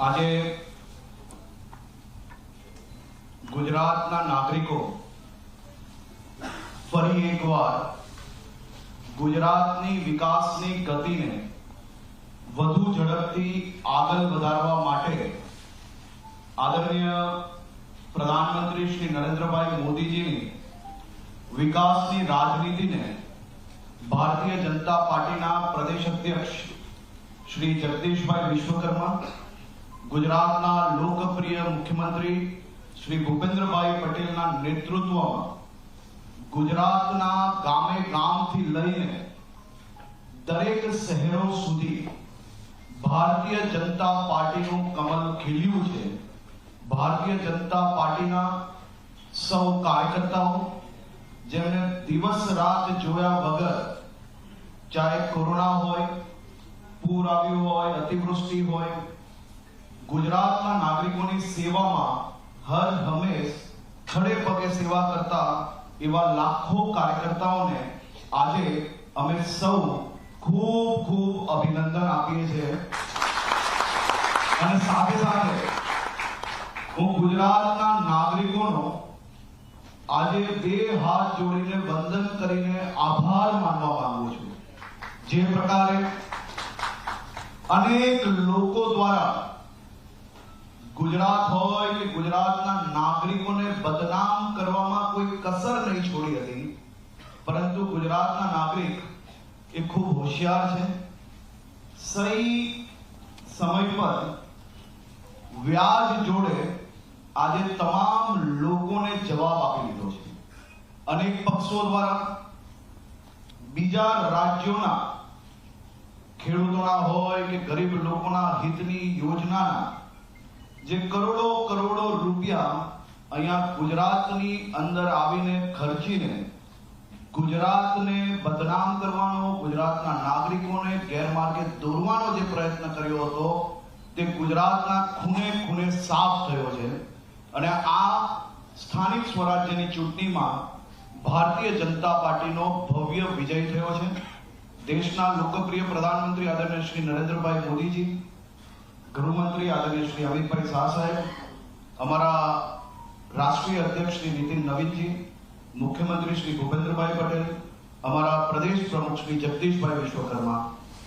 આજે ગુજરાતના નાગરિકો ફરી એકવાર ગુજરાતની વિકાસની ગતિને વધુ ઝડપથી આગળ વધારવા માટે આદરણીય પ્રધાનમંત્રી શ્રી નરેન્દ્રભાઈ મોદીજીની વિકાસની રાજનીતિને ભારતીય જનતા પાર્ટીના પ્રદેશ અધ્યક્ષ શ્રી જગદીશભાઈ વિશ્વકર્મા, ગુજરાતના લોકપ્રિય મુખ્યમંત્રી શ્રી ભૂપેન્દ્રભાઈ પટેલના નેતૃત્વમાં ગુજરાતના ગામે ગામથી લઈને દરેક શહેરો સુધી ભારતીય જનતા પાર્ટીનું કમળ ખીલ્યું છે। ભારતીય જનતા પાર્ટીના સૌ કાર્યકર્તાઓ જેમણે દિવસ રાત જોયા વગર, ચાહે કોરોના હોય, પૂર આવ્યું હોય, અતિવૃષ્ટિ હોય, ગુજરાતના નાગરિકોની સેવામાં હર હંમેશ ખડે પગે સેવા કરતા એવા લાખો કાર્યકર્તાઓને આજે અમે સૌ ખૂબ ખૂબ અભિનંદન આપીએ છીએ। અને સાથે સાથે હું ગુજરાતના નાગરિકોનો આજે બે હાથ જોડીને વંદન કરીને આભાર માનવા માંગુ છું। જે પ્રકારે અનેક લોકો દ્વારા ગુજરાત હોય કે ગુજરાતના નાગરિકોને બદનામ કરવામાં કોઈ કસર નહીં છોડી હતી, પરંતુ ગુજરાતના નાગરિક એ ખૂબ હોશિયાર છે। સહી સમય પર વ્યાજ જોડે આજે તમામ લોકોને જવાબ આપી દીધો છે। અનેક પક્ષો દ્વારા બીજા રાજ્યોના ખેડૂતોના હોય કે ગરીબ લોકોના હિતની યોજનાના જે કરોડો કરોડો રૂપિયા અહીંયા ગુજરાતની અંદર આવીને ખર્ચીને ગુજરાતને બદનામ કરવાનો, ગુજરાતના નાગરિકોને ગેરમાર્ગે દોરવાનો જે પ્રયત્ન કર્યો હતો તે ગુજરાતના ખૂણે ખૂણે સાફ થયો છે। અને આ સ્થાનિક સ્વરાજ્યની ચૂંટણીમાં ભારતીય જનતા પાર્ટીનો ભવ્ય વિજય થયો છે। દેશના લોકપ્રિય પ્રધાનમંત્રી આદરણીય શ્રી નરેન્દ્રભાઈ મોદીજી, ગૃહમંત્રી આદરણીય શ્રી અમિતભાઈ શાહ સાહેબ, અમારા રાષ્ટ્રીય અધ્યક્ષ શ્રી નીતિન નવીનજી, મુખ્યમંત્રી શ્રી ભૂપેન્દ્રભાઈ પટેલ, અમારા પ્રદેશ પ્રમુખ શ્રી જગદીશભાઈ વિશ્વકર્મા,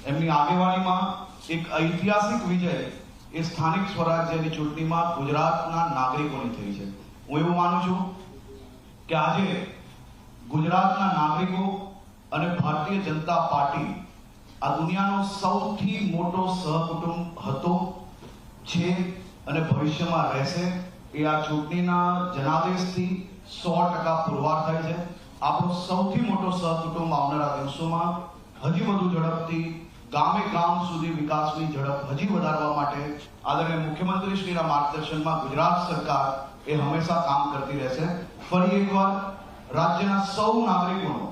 એમની આગેવાનીમાં એક ઐતિહાસિક વિજય એ સ્થાનિક સ્વરાજ્યની ચૂંટણીમાં ગુજરાતના નાગરિકોની થઈ છે। હું એવું માનું છું કે આજે ગુજરાતના નાગરિકો અને ભારતીય જનતા પાર્ટી આ દુનિયાનો સૌથી મોટો સહકુટુંબ હતો, છે અને ભવિષ્યમાં રહેશે। એ આ ચૂંટણીના જનાદેશથી 100% પુરવાર થાય છે। આપણો સૌથી મોટો સહકુટુંબ આવનારા દિવસોમાં હજી વધુ ઝડપથી ગામે ગામ સુધી વિકાસની ઝડપ હજી વધારવા માટે આદરણીય મુખ્યમંત્રી શ્રીના માર્ગદર્શનમાં ગુજરાત સરકાર એ હંમેશા કામ કરતી રહેશે। ફરી એકવાર રાજ્યના સૌ નાગરિકોનો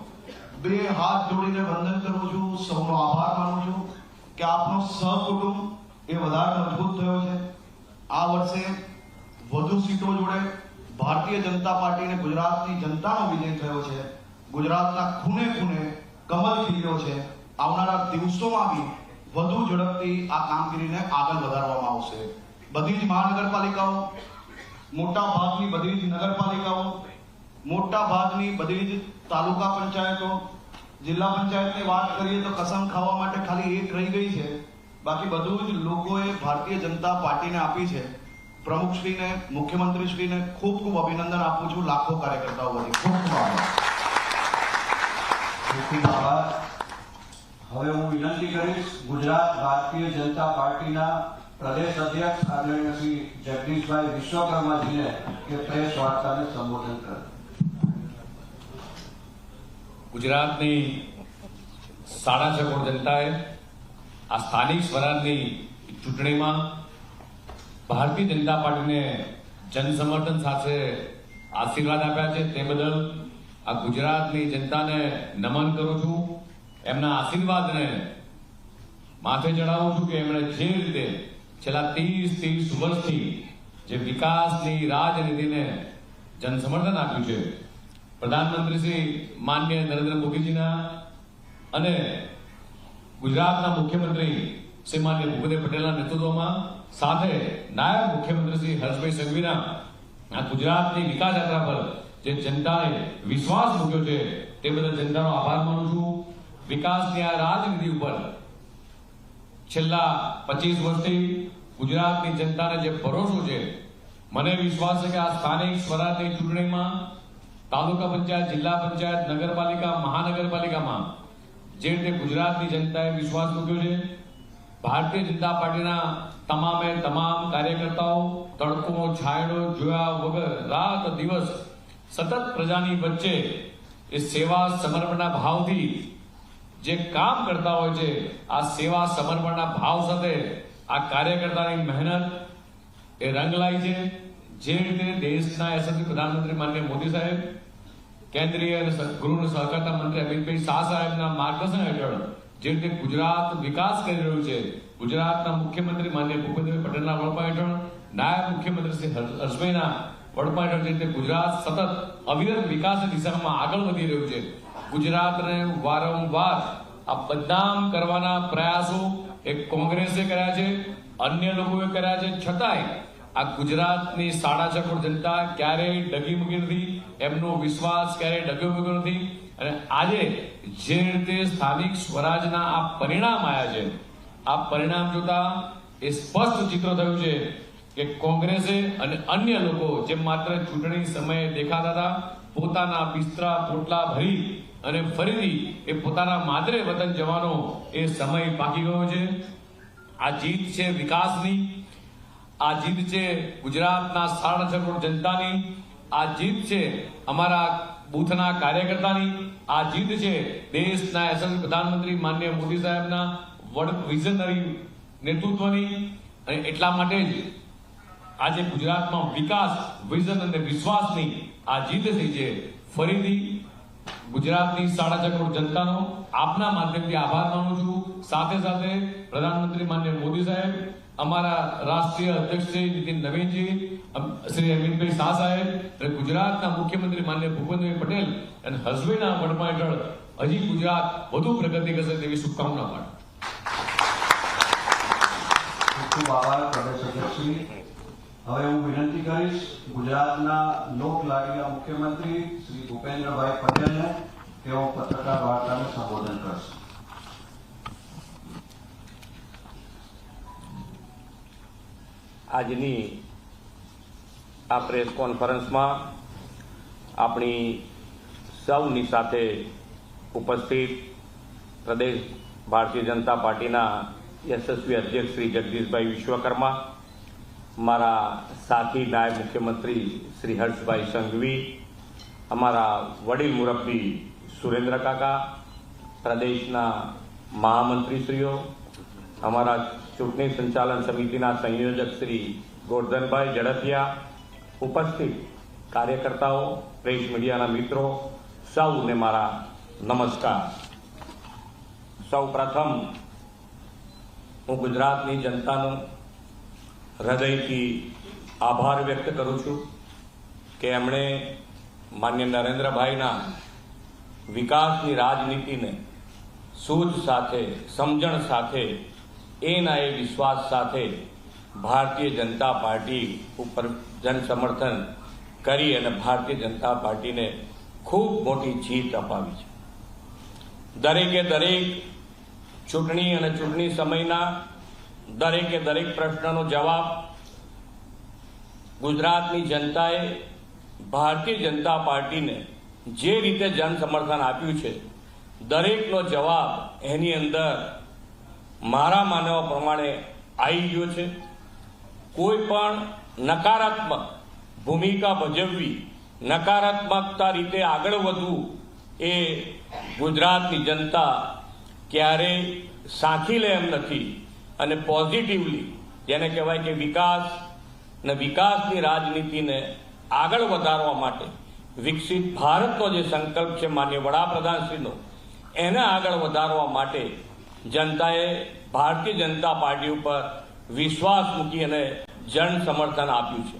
બે હાથ જોડીને વંદન કરું છું, સૌનો આભાર માનું છું કે આપનો સહકુટુંબ એ વધારે મજબૂત થયો છે। આ વર્ષે વધુ સીટો જોડે ભારતીય જનતા પાર્ટીને ગુજરાતની જનતાનો વિજય થયો છે। ગુજરાતના ખૂણે ખૂણે કમળ ખીલ્યો છે। આવનારા દિવસોમાં બી વધુ ઝડપથી આ કામગીરીને આગળ વધારવામાં આવશે। બધી જ મહાનગરપાલિકાઓ, મોટા ભાગની બધી જ નગરપાલિકાઓ, મોટા ભાગની બધી જ તાલુકા પંચાયતો, જિલ્લા પંચાયતની વાત કરીએ તો કસમ ખાવા માટે ખાલી એક રહી ગઈ છે, બાકી બધું જ લોકોએ ભારતીય જનતા પાર્ટીને આપી છે। પ્રમુખશ્રીને, મુખ્યમંત્રીશ્રીને ખૂબ ખૂબ અભિનંદન આપું છું। લાખો કાર્યકર્તાઓ વતી ખૂબ ખૂબ આભાર। હવે હું વિનંતી કરીશ ગુજરાત ભારતીય જનતા પાર્ટીના પ્રદેશ અધ્યક્ષ આદરણીય શ્રી જગદીશભાઈ વિશ્વકર્માજીને કે પ્રેસ વાર્તાને સંબોધન કરે। ગુજરાતની 6.5 કરોડ જનતાએ આ સ્થાનિક સ્વરાજની ચૂંટણીમાં ભારતીય જનતા પાર્ટીને જનસમર્થન સાથે આશીર્વાદ આપ્યા છે। તે બદલ આ ગુજરાતની જનતાને નમન કરું છું। એમના આશીર્વાદને માથે ચડાવું છું કે એમણે જે રીતે છેલ્લા 30 વર્ષથી જે વિકાસની રાજનીતિને જનસમર્થન આપ્યું છે, પ્રધાનમંત્રી શ્રી માનનીય નરેન્દ્ર મોદીજીના અને ગુજરાતના મુખ્યમંત્રી શ્રી માનનીય ભૂપેન્દ્ર પટેલના નેતૃત્વમાં સાથે નાયબ મુખ્યમંત્રી શ્રી હર્ષભાઈ સંઘવીના આ ગુજરાતની વિકાસ યાત્રા પર જે જનતાએ વિશ્વાસ મૂક્યો છે તે બદલ જનતાનો આભાર માનું છું. વિકાસની આ રાજનીતિ ઉપર છેલ્લા 25 વર્ષથી ગુજરાતની જનતાને જે ભરોસો છે, મને વિશ્વાસ છે કે આ સ્થાનિક સ્વરાજની ચૂંટણીમાં તાલુકા પંચાયત, જિલ્લા પંચાયત, નગરપાલિકા, મહાનગરપાલિકામાં જે રીતે ગુજરાતની જનતાએ વિશ્વાસ મૂક્યો છે, ભારતીય જનતા પાર્ટીના તમામે તમામ કાર્યકર્તાઓ તડકો છાંયડો જોયા વગર રાત દિવસ સતત પ્રજાની વચ્ચે એ સેવા સમર્પણના ભાવથી જે કામ કરતા હોય છે, આ સેવા સમર્પણના ભાવ સાથે આ કાર્યકર્તાની મહેનત એ રંગ લાવી છે. જે રીતે દેશના યશસ્વી પ્રધાનમંત્રી માનનીય મોદી સાહેબ, કેન્દ્રીય અને ગૃહ અને સહકારિતા મંત્રી અમિતભાઈ શાહ સાહેબના માર્ગદર્શન હેઠળ જે રીતે ગુજરાત વિકાસ કરી રહ્યું છે, ગુજરાતના મુખ્યમંત્રી માનનીય ભૂપેન્દ્રભાઈ પટેલના વડપણ હેઠળ, નાયબ મુખ્યમંત્રી શ્રી હર્ષભાઈના વડપણ હેઠળ જે રીતે ગુજરાત સતત અવિરત વિકાસની દિશામાં આગળ વધી રહ્યું છે, ગુજરાતને વારંવાર આ બદનામ કરવાના પ્રયાસો એક કોંગ્રેસે કર્યા છે, અન્ય લોકોએ કર્યા છે, છતાંય આ ગુજરાતની 6.5 કરોડ જનતા ક્યારેય ડગી મૂકી નથી, એમનો વિશ્વાસ ક્યારેય ડગ્યો મૂક્યો નથી. અને આજે જે રીતે સ્થાનિક સ્વરાજના આ પરિણામ આવ્યા છે, આ પરિણામ જોતા એ સ્પષ્ટ ચિત્ર થયું છે કે કોંગ્રેસે અને અન્ય લોકો જે માત્ર ચૂંટણી સમયે દેખાતા હતા, પોતાના બિસ્તરા પોટલા ભરી અને ફરીથી એ પોતાના માદરે વતન જવાનો એ સમય પાકી ગયો છે. આ જીત છે વિકાસની, આ જીત છે ગુજરાતના 6.5 કરોડ જનતાની, આ જીત છે અમારા બૂથના કાર્યકર્તાની, આ જીત છે દેશના યશસ્વી પ્રધાનમંત્રી માનનીય મોદી સાહેબના વિઝનરી નેતૃત્વની. અને એટલા માટે જ આજે ગુજરાતમાં વિકાસ, વિઝન અને વિશ્વાસની આ જીત થઈ છે. ફરીથી ગુજરાતની 6.5 કરોડ જનતાનો આપના માધ્યમથી આભાર માનું છું. સાથે સાથે પ્રધાનમંત્રી માનનીય મોદી સાહેબ, અમારા રાષ્ટ્રીય અધ્યક્ષ શ્રી નીતિન નવીનજી, શ્રી અમિતભાઈ શાહ સાહેબ અને ગુજરાતના મુખ્યમંત્રી માનનીય ભૂપેન્દ્રભાઈ પટેલ અને હર્ષભાઈના વડપણ હેઠળ હજી ગુજરાત વધુ પ્રગતિ કરશે તેવી શુભકામના પાઠવું. ખૂબ આભાર પ્રદેશ અધ્યક્ષશ્રી. હવે હું વિનંતી કરીશ ગુજરાતના લોકલાડીલા મુખ્યમંત્રી શ્રી ભૂપેન્દ્રભાઈ પટેલને તેઓ પત્રકાર વાર્તાને સંબોધન કરશે. આજની આ પ્રેસ કોન્ફરન્સમાં આપણી સૌની સાથે ઉપસ્થિત પ્રદેશ ભારતીય જનતા પાર્ટીના યશસ્વી અધ્યક્ષ શ્રી જગદીશભાઈ વિશ્વકર્મા, મારા સાથી નાયબ મુખ્યમંત્રી શ્રી હર્ષભાઈ સંઘવી, અમારા વડીલ મુરબ્બી સુરેન્દ્ર કાકા, પ્રદેશના મહામંત્રીશ્રીઓ, અમારા ચૂંટણી સંચાલન સમિતિના સંયોજક શ્રી ગોરધનભાઈ ઝડફિયા, ઉપસ્થિત કાર્યકર્તાઓ, પ્રેસ મીડિયાના મિત્રો, સૌને મારા નમસ્કાર. સૌ પ્રથમ હું ગુજરાતની જનતાનો હૃદયથી આભાર વ્યક્ત કરું છું કે એમણે માન્ય નરેન્દ્રભાઈના વિકાસની રાજનીતિને સૂઝ સાથે, સમજણ સાથે, એના એ વિશ્વાસ સાથે ભારતીય જનતા પાર્ટી ઉપર જન સમર્થન કરી અને ભારતીય જનતા પાર્ટીને ખૂબ મોટી જીત અપાવી છે. દરેકે દરેક ચૂંટણી અને ચૂંટણી સમયના દરેકે દરેક પ્રશ્નનો જવાબ ગુજરાતની જનતાએ ભારતીય જનતા પાર્ટીને જે રીતે જન સમર્થન આપ્યું છે, દરેકનો જવાબ એની અંદર મારા માનવા પ્રમાણે આવી ગયો છે. કોઈ પણ નકારાત્મક ભૂમિકા ભજવવી, નકારાત્મકતા રીતે આગળ વધવું એ ગુજરાતની જનતા ક્યારેય સાંખી લે એમ નથી. અને પોઝિટિવલી, જેને કહેવાય કે વિકાસ અને વિકાસની રાજનીતિને આગળ વધારવા માટે વિકસિત ભારતનો જે સંકલ્પ છે માન્ય વડાપ્રધાનશ્રીનો, એને આગળ વધારવા માટે જનતાએ ભારતીય જનતા પાર્ટી ઉપર વિશ્વાસ મૂકી અને જન સમર્થન આપ્યું છે.